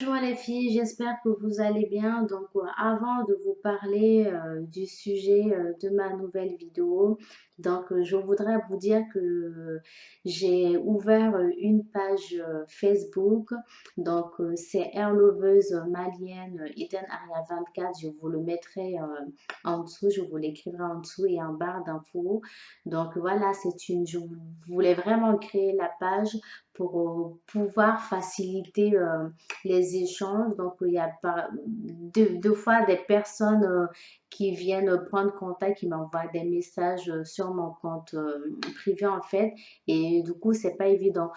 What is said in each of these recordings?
Bonjour les filles, j'espère que vous allez bien. Avant de vous parler du sujet de ma nouvelle vidéo, je voudrais vous dire que j'ai ouvert une page Facebook. C'est Air Loveuse Malienne Eden Aria 24. Je vous le mettrai en dessous, je vous l'écrirai en dessous et en barre d'infos. Je voulais vraiment créer la page pour pouvoir faciliter les échanges. Il y a deux fois des personnes qui viennent prendre contact, qui m'envoient des messages sur mon compte privé en fait. Et du coup, c'est pas évident.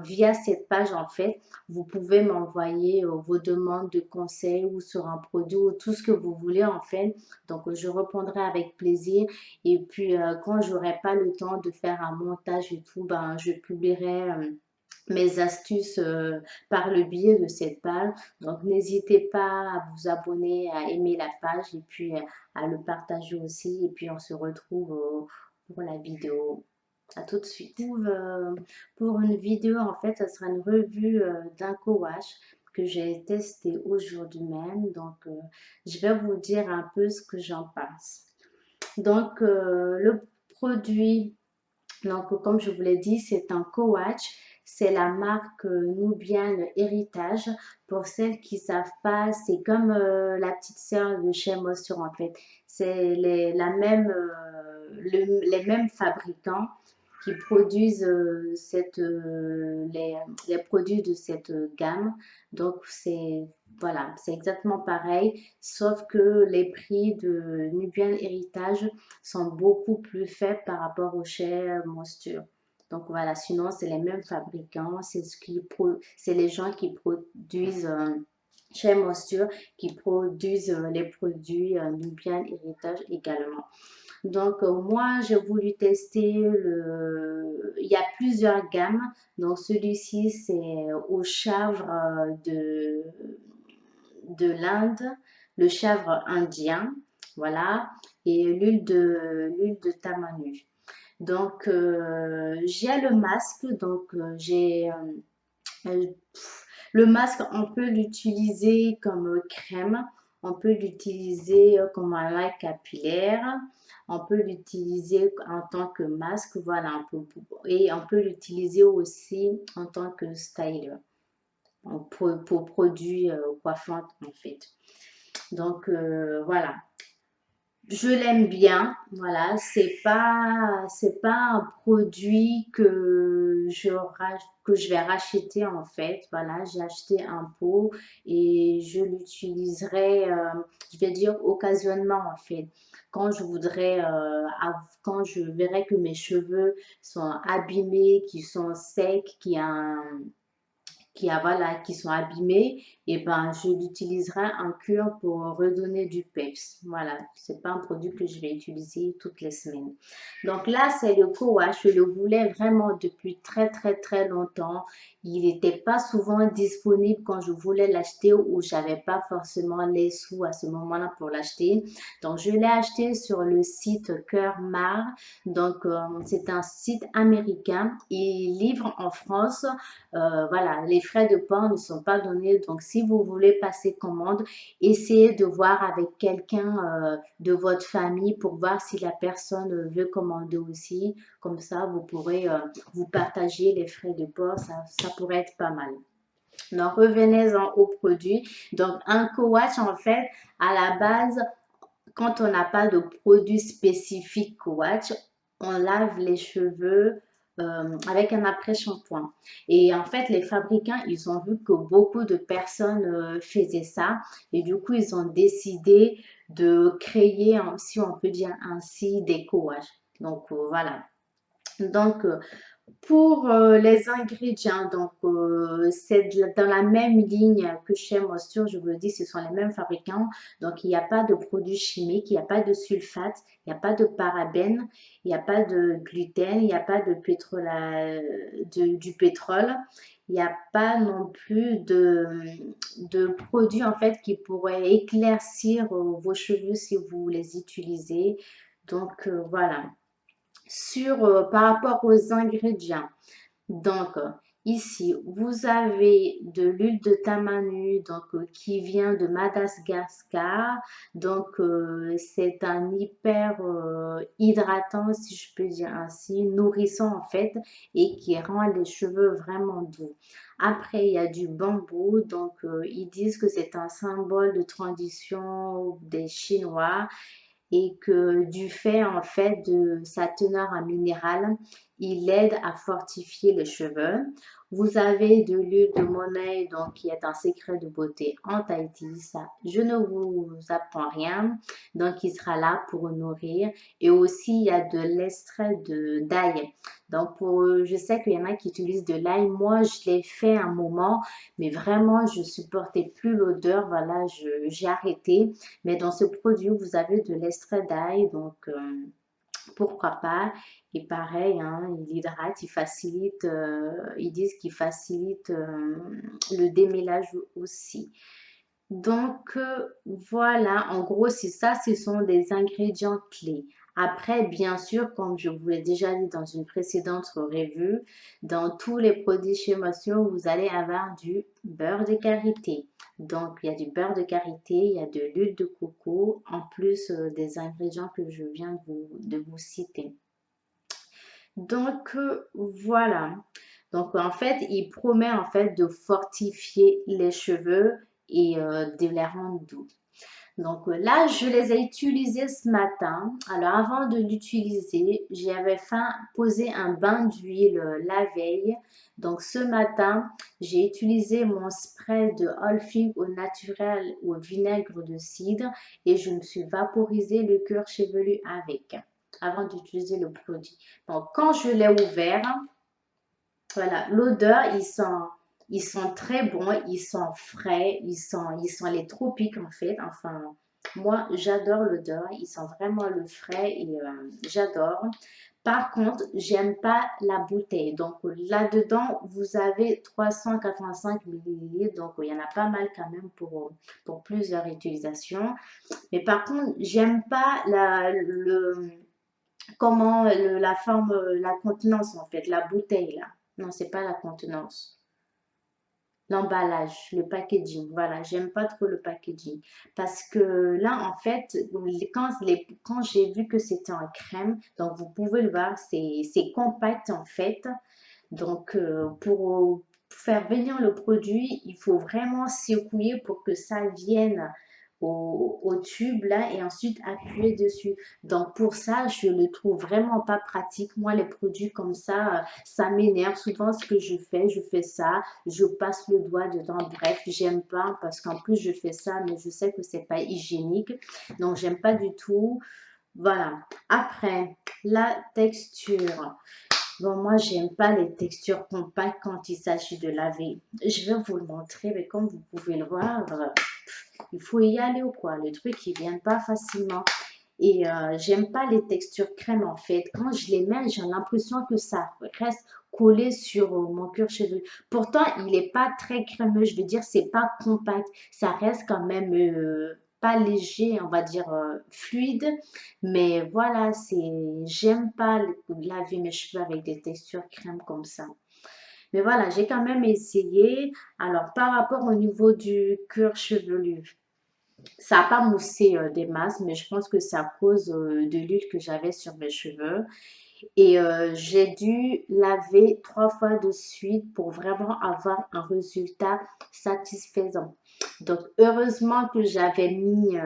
Via cette page en fait, vous pouvez m'envoyer vos demandes de conseils ou sur un produit ou tout ce que vous voulez en fait. Je répondrai avec plaisir. Et puis, quand j'aurai pas le temps de faire un montage et tout, ben, je publierai mes astuces par le biais de cette page. Donc, n'hésitez pas à vous abonner, à aimer la page et puis à le partager aussi. Et puis, on se retrouve pour la vidéo. À tout de suite. Pour une vidéo, en fait, ça sera une revue d'un co-wash que j'ai testé aujourd'hui même. Je vais vous dire un peu ce que j'en pense. Le produit, comme je vous l'ai dit, c'est un co-watch. C'est la marque Nubian Héritage. Pour celles qui ne savent pas, c'est comme la petite sœur de chez Moisture en fait. C'est les mêmes fabricants qui produisent les produits de cette gamme. Donc, voilà, c'est exactement pareil, sauf que les prix de Nubian Héritage sont beaucoup plus faibles par rapport au chez Monsture. Donc voilà, sinon c'est les mêmes fabricants, c'est les gens qui produisent chez Monsture qui produisent les produits Nubian Héritage également. Moi, j'ai voulu tester Il y a plusieurs gammes. Donc, celui-ci, c'est au chanvre de l'Inde, le chanvre indien, voilà, et l'huile de tamanu. J'ai le masque. Euh, le masque, on peut l'utiliser comme crème, on peut l'utiliser comme un lait capillaire, on peut l'utiliser en tant que masque, voilà, et on peut l'utiliser aussi en tant que styler, pour produits coiffants en fait. Voilà. Je l'aime bien, voilà, c'est pas un produit que je vais racheter en fait, voilà, j'ai acheté un pot et je l'utiliserai, je vais dire occasionnellement en fait, quand je voudrais, quand je verrai que mes cheveux sont abîmés, qui sont secs, voilà, qui sont abîmés, et ben je l'utiliserai en cure pour redonner du peps. Voilà, c'est pas un produit que je vais utiliser toutes les semaines. Donc là, c'est le co-wash. Je le voulais vraiment depuis très très très longtemps. Il n'était pas souvent disponible quand je voulais l'acheter ou j'avais pas forcément les sous à ce moment-là pour l'acheter. Donc je l'ai acheté sur le site Cœur Mar. C'est un site américain. Il livre en France. Voilà, les frais de port ne sont pas donnés. Donc, si vous voulez passer commande, essayez de voir avec quelqu'un de votre famille pour voir si la personne veut commander aussi. Comme ça, vous pourrez vous partager les frais de port. Ça pourrait être pas mal. Donc, revenez-en au produit. Donc, un co-watch, en fait, à la base, quand on n'a pas de produit spécifique co-watch, on lave les cheveux avec un après-shampoing. Et en fait, les fabricants, ils ont vu que beaucoup de personnes faisaient ça. Et du coup, ils ont décidé de créer, si on peut dire ainsi, des co-wash. Voilà. Donc, pour les ingrédients, c'est dans la même ligne que chez Moisture, je vous le dis, ce sont les mêmes fabricants. Donc, il n'y a pas de produits chimiques, il n'y a pas de sulfate, il n'y a pas de parabènes, il n'y a pas de gluten, il n'y a pas de pétrole, du pétrole. Il n'y a pas non plus de produits en fait qui pourraient éclaircir vos cheveux si vous les utilisez. Voilà. Par rapport aux ingrédients. Donc, Ici, vous avez de l'huile de tamanu, donc qui vient de Madagascar. Donc, c'est un hyper hydratant, si je peux dire ainsi, nourrissant en fait, et qui rend les cheveux vraiment doux. Après, il y a du bambou. Donc, ils disent que c'est un symbole de tradition des Chinois et que du fait en fait de sa teneur en minéral, il aide à fortifier les cheveux. Vous avez de l'huile de monnaie, donc qui est un secret de beauté en Tahiti. Ça, je ne vous apprends rien. Donc, il sera là pour nourrir. Et aussi, il y a de l'extrait d'ail. Donc, je sais qu'il y en a qui utilisent de l'ail. Moi, je l'ai fait un moment, mais vraiment, je supportais plus l'odeur. Voilà, j'ai arrêté. Mais dans ce produit, vous avez de l'extrait d'ail, donc pourquoi pas. Et pareil, hein, il hydrate, il facilite, ils disent qu'il facilite le démêlage aussi. Donc voilà, en gros, c'est ça, ce sont des ingrédients clés. Après, bien sûr, comme je vous l'ai déjà dit dans une précédente revue, dans tous les produits chez Motion, vous allez avoir du beurre de karité. Donc, il y a du beurre de karité, il y a de l'huile de coco, en plus des ingrédients que je viens de vous citer. Donc, voilà. Donc, en fait, il promet en fait de fortifier les cheveux et de les rendre doux. Donc là, je les ai utilisés ce matin. Alors avant de l'utiliser, j'avais posé un bain d'huile la veille. Donc ce matin, j'ai utilisé mon spray de Olfing au naturel ou au vinaigre de cidre et je me suis vaporisé le cuir chevelu avec avant d'utiliser le produit. Donc quand je l'ai ouvert, voilà, l'odeur, ils sont très bons, ils sont frais, ils sont les tropiques en fait. Enfin, moi, j'adore l'odeur, ils sont vraiment le frais et j'adore. Par contre, j'aime pas la bouteille. Donc là-dedans, vous avez 385 millilitres. Donc il y en a pas mal quand même pour plusieurs utilisations. Mais par contre, j'aime pas la forme, la contenance en fait, la bouteille là. Non, c'est pas la contenance. L'emballage, le packaging, voilà, j'aime pas trop le packaging. Parce que là, en fait, quand j'ai vu que c'était en crème, donc vous pouvez le voir, c'est compact en fait. Donc, pour faire venir le produit, il faut vraiment secouer pour que ça vienne au tube là et ensuite appuyer dessus. Donc, pour ça, je le trouve vraiment pas pratique. Moi, les produits comme ça m'énerve. Souvent, ce que je fais ça, je passe le doigt dedans. Bref, j'aime pas parce qu'en plus, je fais ça, mais je sais que c'est pas hygiénique. Donc, j'aime pas du tout. Voilà. Après, la texture. Bon, moi, j'aime pas les textures compactes quand il s'agit de laver. Je vais vous le montrer, mais comme vous pouvez le voir, il faut y aller ou quoi. Le truc, il vient pas facilement. Et j'aime pas les textures crème en fait. Quand je les mets, j'ai l'impression que ça reste collé sur mon cuir chevelu. Pourtant, il est pas très crémeux. Je veux dire, c'est pas compact. Ça reste quand même pas léger, on va dire fluide. Mais voilà, j'aime pas laver mes cheveux avec des textures crème comme ça. Mais voilà, j'ai quand même essayé. Alors, par rapport au niveau du cuir chevelu, ça n'a pas moussé des masses, mais je pense que c'est à cause de l'huile que j'avais sur mes cheveux. Et j'ai dû laver 3 fois de suite pour vraiment avoir un résultat satisfaisant. Donc, heureusement que j'avais mis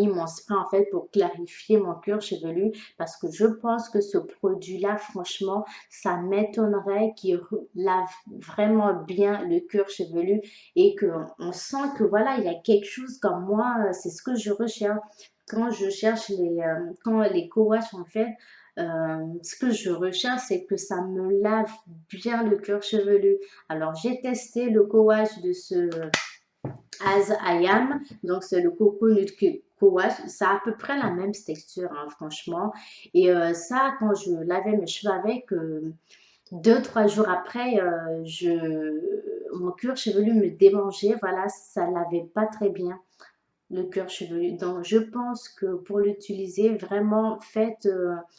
mon spray en fait pour clarifier mon cuir chevelu parce que je pense que ce produit-là, franchement, ça m'étonnerait qu'il lave vraiment bien le cuir chevelu et qu'on sent que voilà, il y a quelque chose comme moi, c'est ce que je recherche. Quand je cherche quand les co-wash en fait, ce que je recherche, c'est que ça me lave bien le cuir chevelu. Alors, j'ai testé le co-wash de ce As I Am, donc c'est le coconut co-wash, ça a à peu près la même texture, hein, franchement. Et ça, quand je lavais mes cheveux avec, 2, 3 jours après, mon cuir chevelu me démangeait, voilà, ça lavait pas très bien. le cuir chevelu. Donc, je pense que pour l'utiliser, vraiment, faites,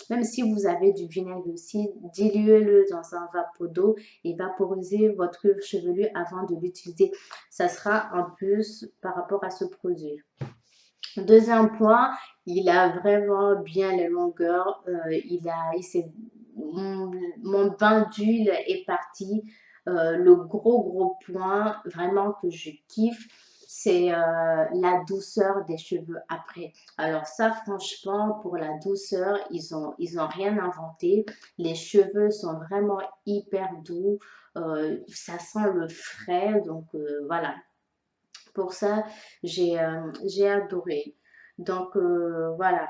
même si vous avez du vinaigre aussi, diluez-le dans un vapeur d'eau et vaporisez votre cuir chevelu avant de l'utiliser. Ça sera un plus par rapport à ce produit. Deuxième point, il a vraiment bien les longueurs. Mon bain d'huile est parti. Le gros point vraiment que je kiffe, c'est la douceur des cheveux après. Alors ça, franchement, pour la douceur, ils ont rien inventé. Les cheveux sont vraiment hyper doux. Ça sent le frais. Donc voilà, pour ça, j'ai adoré. Donc, voilà.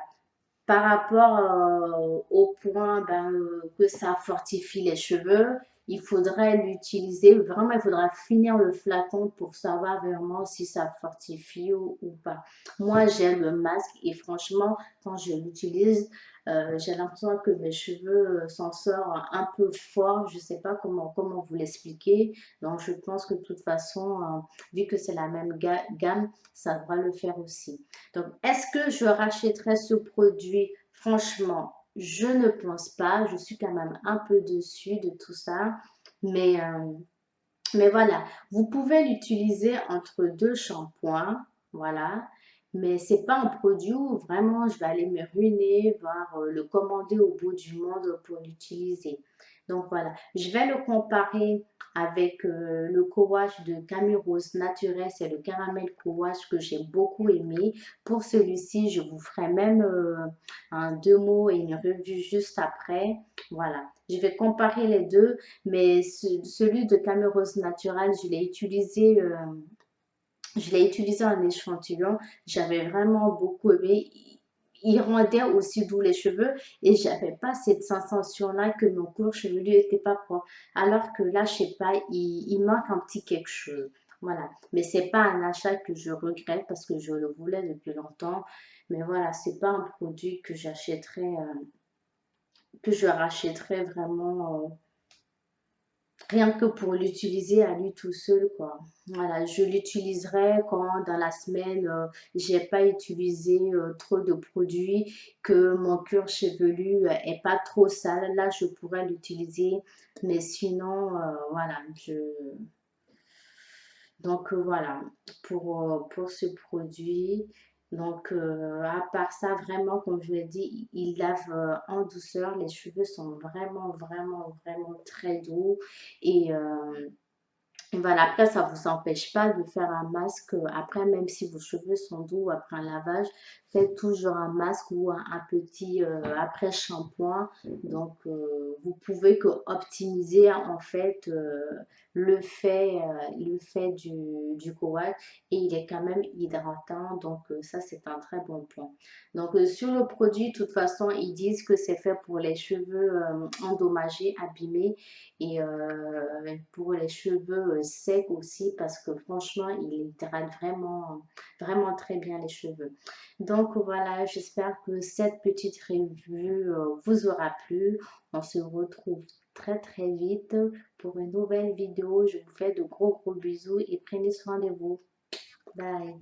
Par rapport au point que ça fortifie les cheveux, il faudrait l'utiliser, vraiment, il faudra finir le flacon pour savoir vraiment si ça fortifie ou pas. Moi, j'ai le masque et franchement, quand je l'utilise, j'ai l'impression que mes cheveux s'en sortent un peu fort. Je ne sais pas comment vous l'expliquer. Donc, je pense que de toute façon, vu que c'est la même gamme, ça devra le faire aussi. Donc, est-ce que je rachèterai ce produit? Franchement, je ne pense pas. Je suis quand même un peu dessus de tout ça. Mais, euh, mais voilà, vous pouvez l'utiliser entre deux shampoings. Voilà. Mais c'est pas un produit où vraiment je vais aller me ruiner, voire le commander au bout du monde pour l'utiliser. Donc voilà, je vais le comparer avec le co-wash de Camille Rose Naturel, c'est le caramel co-wash que j'ai beaucoup aimé. Pour celui-ci, je vous ferai même un deux mots et une revue juste après. Voilà, je vais comparer les deux, mais celui de Camille Rose Naturel, je l'ai utilisé en échantillon. J'avais vraiment beaucoup aimé. Il rendait aussi doux les cheveux et j'avais pas cette sensation-là que mon cuir chevelu était pas propre. Alors que là, je sais pas, il manque un petit quelque chose. Voilà. Mais c'est pas un achat que je regrette parce que je le voulais depuis longtemps. Mais voilà, c'est pas un produit que que je rachèterais vraiment. Rien que pour l'utiliser à lui tout seul, quoi. Voilà, je l'utiliserai quand dans la semaine, j'ai pas utilisé trop de produits, que mon cuir chevelu est pas trop sale. Là, je pourrais l'utiliser, mais sinon, voilà, donc voilà, pour ce produit. Donc, à part ça, vraiment, comme je l'ai dit, il lave en douceur. Les cheveux sont vraiment très doux. Et voilà, après, ça ne vous empêche pas de faire un masque. Après, même si vos cheveux sont doux après un lavage, faites toujours un masque ou un petit après shampoing. Donc, vous pouvez que optimiser en fait le fait du coax et il est quand même hydratant. Donc, ça, c'est un très bon point. Donc, sur le produit, de toute façon, ils disent que c'est fait pour les cheveux endommagés, abîmés et pour les cheveux secs aussi parce que franchement, il hydrate vraiment très bien les cheveux. Donc voilà, j'espère que cette petite revue vous aura plu. On se retrouve très vite pour une nouvelle vidéo. Je vous fais de gros bisous et prenez soin de vous. Bye.